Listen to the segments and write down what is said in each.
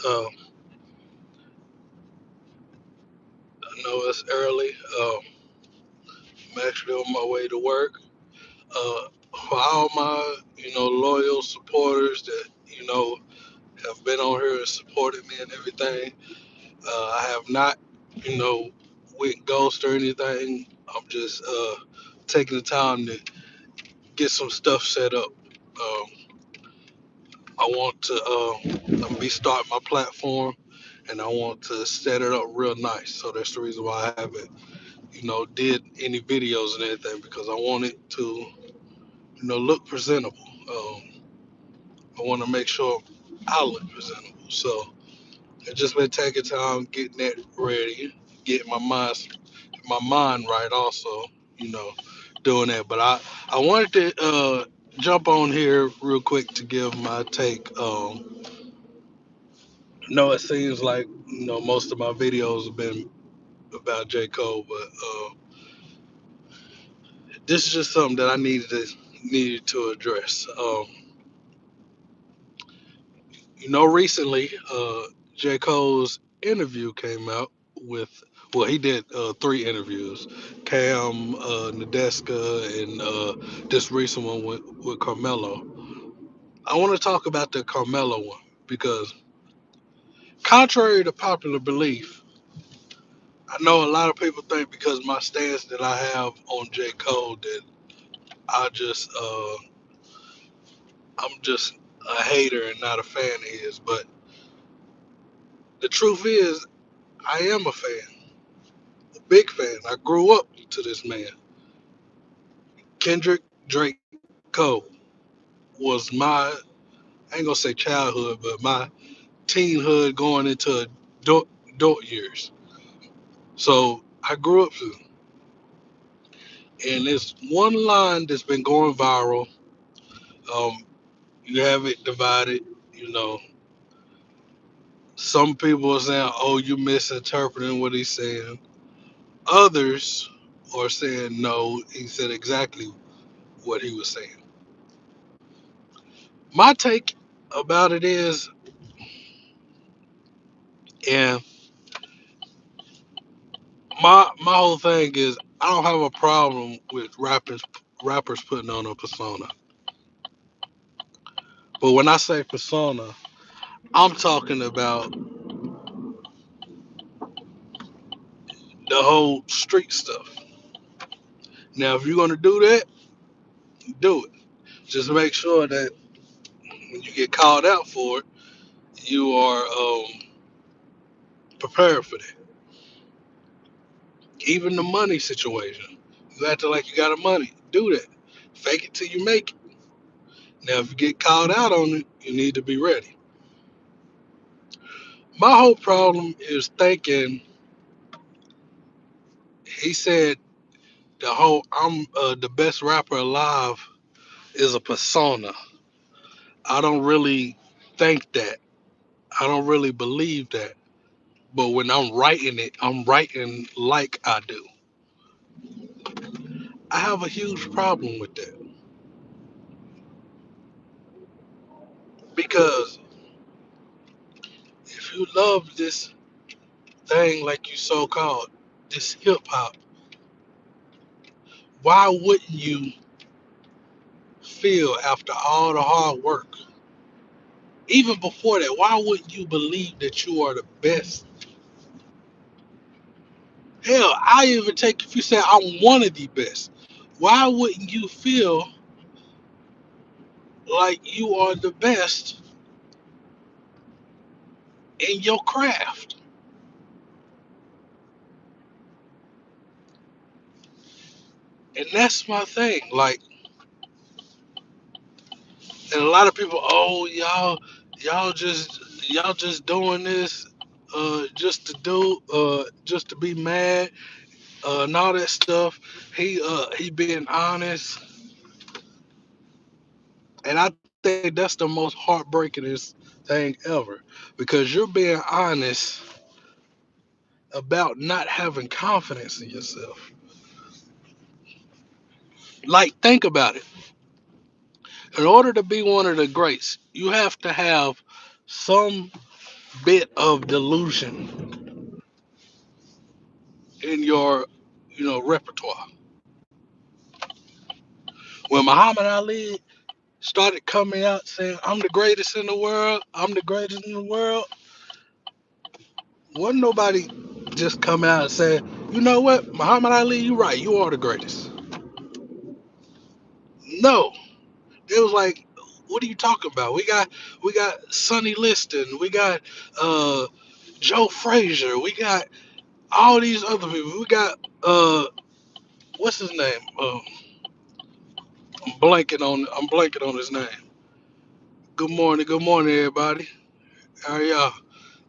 Uh, I know it's early. I'm actually on my way to work. For all my, loyal supporters that, have been on here and supported me and everything, I have not, you know, went ghost or anything. I'm just taking the time to get some stuff set up. Um, I want to be starting my platform, and I want to set it up real nice. So that's the reason why I haven't, did any videos and anything because I want it to, look presentable. I want to make sure I look presentable. So I've just been taking time getting that ready, getting my mind right also, you know, doing that. But I wanted to jump on here real quick to give my take. It seems like most of my videos have been about J. Cole, but this is just something that I needed to address. Recently, J. Cole's interview came out with, well, he did three interviews, Cam, Nadeska, and this recent one with Carmelo. I want to talk about the Carmelo one because, contrary to popular belief, I know a lot of people think because my stance that I have on J. Cole that I just, I'm just a hater and not a fan of his. But the truth is, I am a fan. Big fan. I grew up to this man. Kendrick Drake Cole was my, I ain't gonna say childhood, but my teenhood going into adult years. So I grew up to him. And there's one line that's been going viral. Um, you have it divided. You know, some people are saying, "Oh, you misinterpreting what he's saying." Others are saying, "No, he said exactly what he was saying." My take about it is, and my whole thing is I don't have a problem with rappers putting on a persona. But when I say persona, I'm talking about the whole street stuff. Now, if you're gonna do that, do it. Just make sure that when you get called out for it, you are prepared for that. Even the money situation, you acting like you got a money. Do that. Fake it till you make it. Now, if you get called out on it, you need to be ready. My whole problem is thinking he said the whole I'm the best rapper alive is a persona. I don't really think that. I don't really believe that. But when I'm writing it, I'm writing like I do. I have a huge problem with that because if you love this thing like you so called, this hip hop, why wouldn't you feel after all the hard work, even before that, why wouldn't you believe that you are the best? Hell, I even take if you say I'm one of the best. Why wouldn't you feel like you are the best in your craft? And that's my thing. Like, and a lot of people, oh y'all just doing this just to just to be mad, and all that stuff. He being honest, and I think that's the most heartbreakingest thing ever because you're being honest about not having confidence in yourself. Like, think about it. In order to be one of the greats, you have to have some. bit of delusion in your, repertoire. When Muhammad Ali started coming out saying, "I'm the greatest in the world, I'm the greatest in the world," wasn't nobody just come out and say, "You know what, Muhammad Ali, you right, you are the greatest." No, it was like, "What are you talking about? We got Sonny Liston, we got uh, Joe Frazier, we got all these other people, we got what's his name? I'm blanking on his name. Good morning, everybody. How are y'all?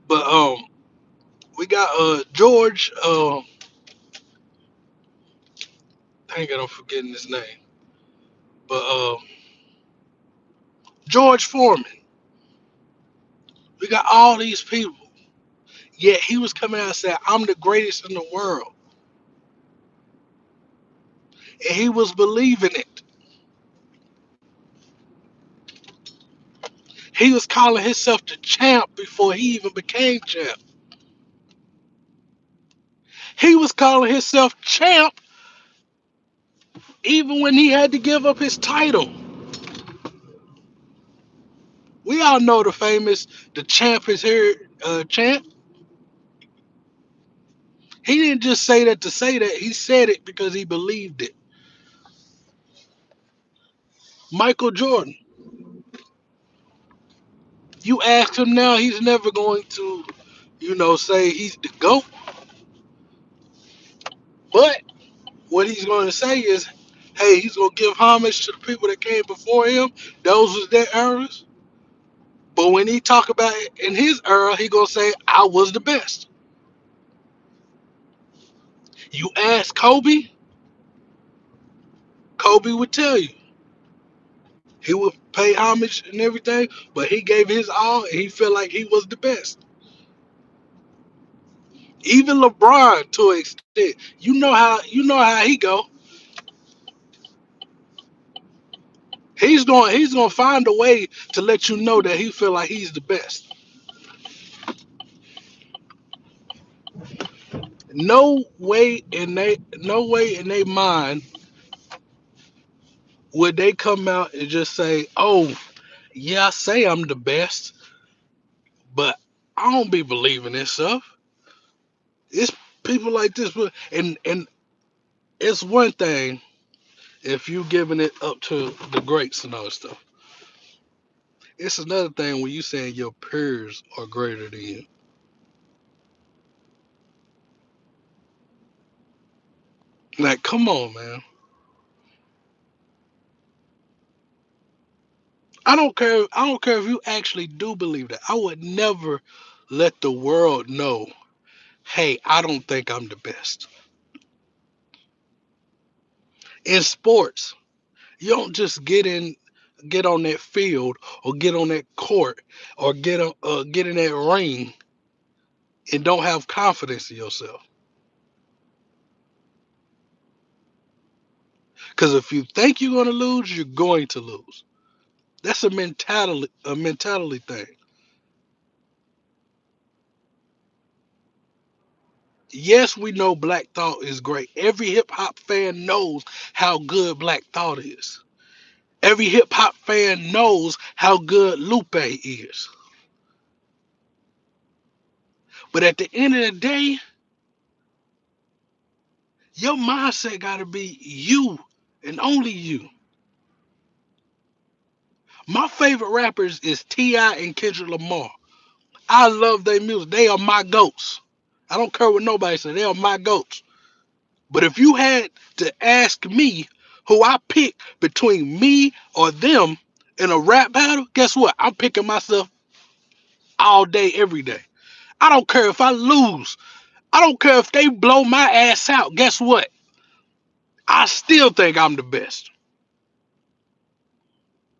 But we got George. Dang it, I'm forgetting his name. But George Foreman. We got all these people. Yet he was coming out and saying, "I'm the greatest in the world," and he was believing it. He was calling himself the champ before he even became champ. He was calling himself champ even when he had to give up his title. We all know the famous "the champ is here" chant. He didn't just say that to say that. He said it because he believed it. Michael Jordan. You ask him now, he's never going to, say he's the GOAT. But what he's going to say is, hey, he's going to give homage to the people that came before him. Those was their eras. But when he talk about it in his era, he going to say, I was the best. You ask Kobe, Kobe would tell you. He would pay homage and everything, but he gave his all and he felt like he was the best. Even LeBron to an extent. You know how he go. He's gonna find a way to let you know that he feel like he's the best. No way in their mind would they come out and just say, "Oh, yeah, I say I'm the best, but I don't be believing this stuff." It's people like this, and it's one thing if you giving it up to the greats and all that stuff. It's another thing when you saying your peers are greater than you. Like, come on, man. I don't care if you actually do believe that. I would never let the world know, hey, I don't think I'm the best. In sports, you don't just get on that field or get on that court or get in that ring and don't have confidence in yourself. Because if you think you're going to lose, you're going to lose. That's a mentality thing. Yes, we know Black Thought is great. Every hip hop fan knows how good Black Thought is. Every hip hop fan knows how good Lupe is. But at the end of the day, your mindset got to be you and only you. My favorite rappers is T.I. and Kendrick Lamar. I love their music. They are my goats. I don't care what nobody says. They are my goats. But if you had to ask me who I pick between me or them in a rap battle, guess what? I'm picking myself all day, every day. I don't care if I lose. I don't care if they blow my ass out. Guess what? I still think I'm the best.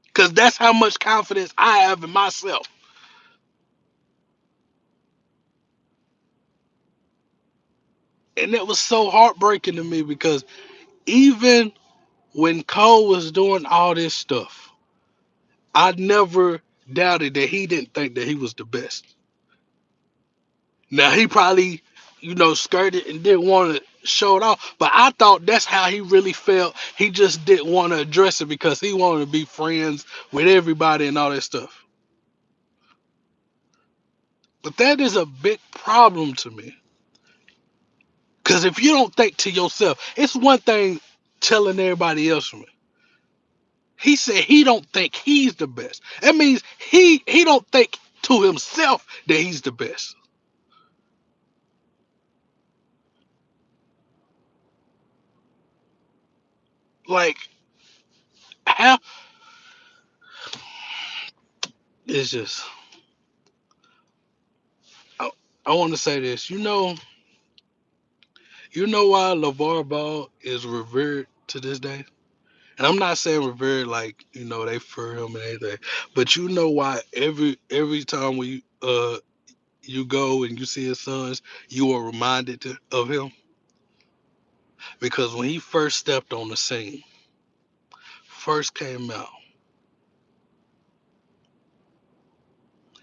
Because that's how much confidence I have in myself. And it was so heartbreaking to me because even when Cole was doing all this stuff, I never doubted that he didn't think that he was the best. Now he probably, skirted and didn't want to show it off, but I thought that's how he really felt. He just didn't want to address it because he wanted to be friends with everybody and all that stuff. But that is a big problem to me. Because if you don't think to yourself, it's one thing telling everybody else from it. He said he don't think he's the best. That means he don't think to himself that he's the best. Like how it's just I, I want to say this. You know why LeVar Ball is revered to this day? And I'm not saying revered like, they for him and anything. But you know why every time you go and you see his sons, you are reminded of him? Because when he first stepped on the scene, first came out,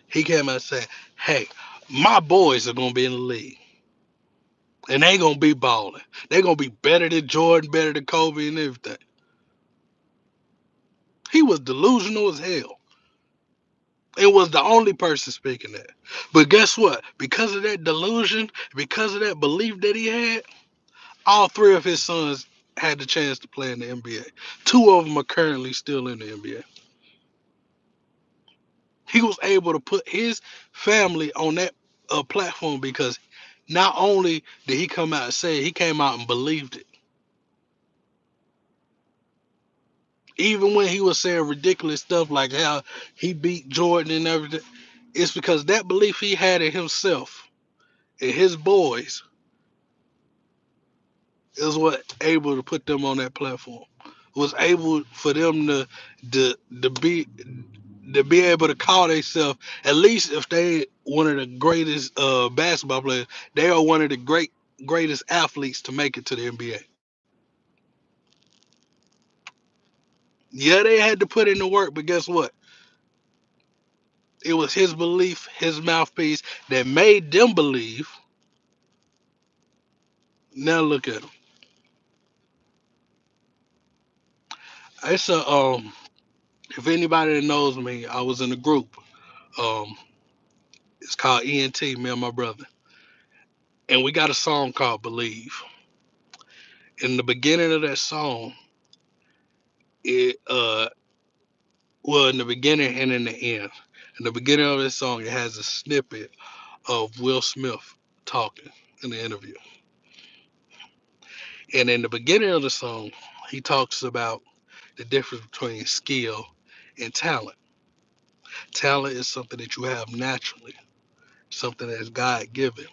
he came out saying, "Hey, my boys are gonna be in the league. And they gonna be balling. They gonna be better than Jordan, better than Kobe and everything." He was delusional as hell. It was the only person speaking that. But guess what? Because of that delusion, because of that belief that he had, all three of his sons had the chance to play in the NBA. Two of them are currently still in the NBA. He was able to put his family on that platform because not only did he come out and say it, he came out and believed it. Even when he was saying ridiculous stuff like how he beat Jordan and everything, it's because that belief he had in himself and his boys is what able to put them on that platform. Was able for them to, to be to be able to call themselves, at least if they one of the greatest basketball players, they are one of the greatest athletes to make it to the NBA. Yeah, they had to put in the work, but guess what? It was his belief, his mouthpiece that made them believe. Now look at him. It's a if anybody that knows me, I was in a group. Um, it's called ENT, me and my brother, and we got a song called "Believe." In the beginning of that song, it well, in the beginning and in the end. In the beginning of this song, it has a snippet of Will Smith talking in the interview, and in the beginning of the song, he talks about the difference between skill and talent. Talent is something that you have naturally, something that is God given.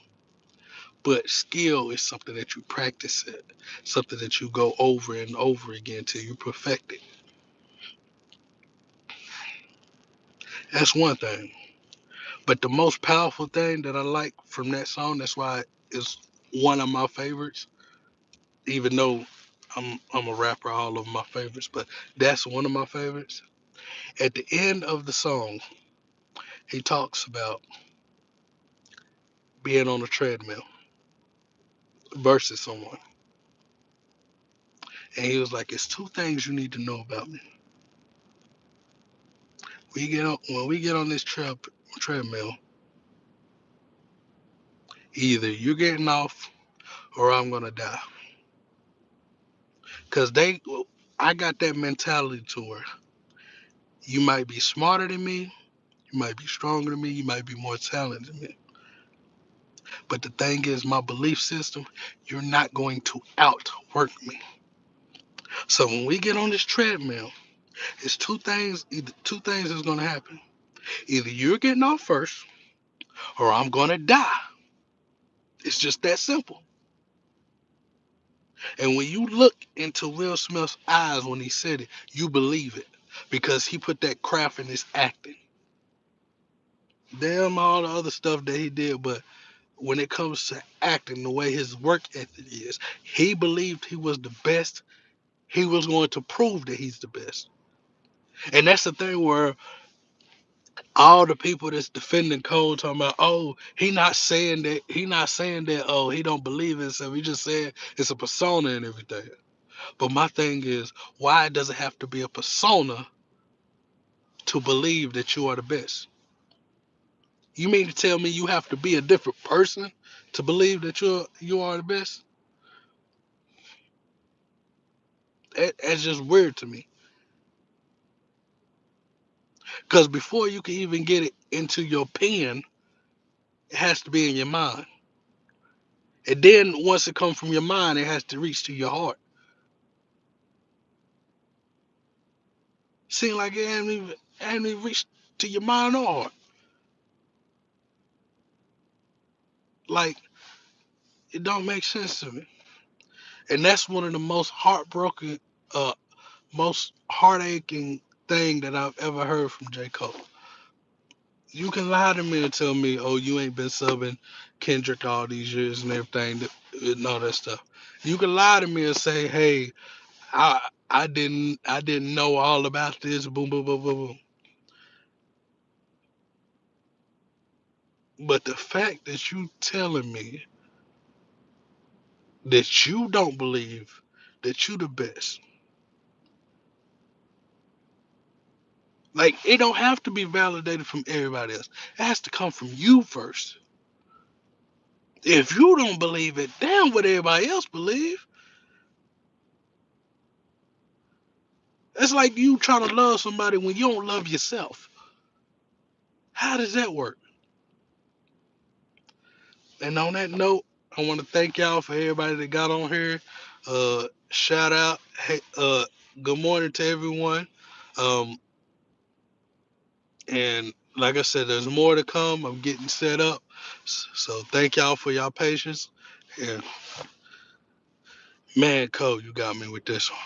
But skill is something that you practice it, something that you go over and over again till you perfect it. That's one thing. But the most powerful thing that I like from that song, that's why it's one of my favorites, even though I'm a rapper, all of my favorites, but that's one of my favorites. At the end of the song, he talks about being on a treadmill versus someone. And he was like, "It's two things you need to know about me. When we get on this treadmill, either you're getting off or I'm gonna die." Cause I got that mentality to where you might be smarter than me, you might be stronger than me, you might be more talented than me. But the thing is, my belief system, you're not going to outwork me. So when we get on this treadmill, it's two things is gonna happen. Either you're getting off first or I'm gonna die. It's just that simple. And when you look into Will Smith's eyes when he said it, you believe it. Because he put that craft in his acting. Damn all the other stuff that he did, but when it comes to acting, the way his work ethic is, he believed he was the best. He was going to prove that he's the best. And that's the thing where All the people that's defending Cole talking about, oh, he not saying that, oh, he don't believe in himself. He just saying it's a persona and everything. But my thing is, why does it have to be a persona to believe that you are the best? You mean to tell me you have to be a different person to believe that you are the best? That's just weird to me. Because before you can even get it into your pen, it has to be in your mind. And then once it comes from your mind, it has to reach to your heart. Seem like it ain't even reached to your mind or heart. Like, it don't make sense to me. And that's one of the most heartbroken, uh, most heartaching thing that I've ever heard from J. Cole. You can lie to me and tell me, oh, you ain't been subbing Kendrick all these years and everything, and all that stuff. You can lie to me and say, hey, I I didn't know all about this, boom, boom, boom, boom, boom. But the fact that you telling me that you don't believe that you the best, like it don't have to be validated from everybody else. It has to come from you first. If you don't believe it, damn what everybody else believe. It's like you trying to love somebody when you don't love yourself. How does that work? And on that note, I want to thank y'all for everybody that got on here. Shout out, hey, good morning to everyone. Um, and like I said, there's more to come. I'm getting set up. So thank y'all for y'all patience. And man, Cole, you got me with this one.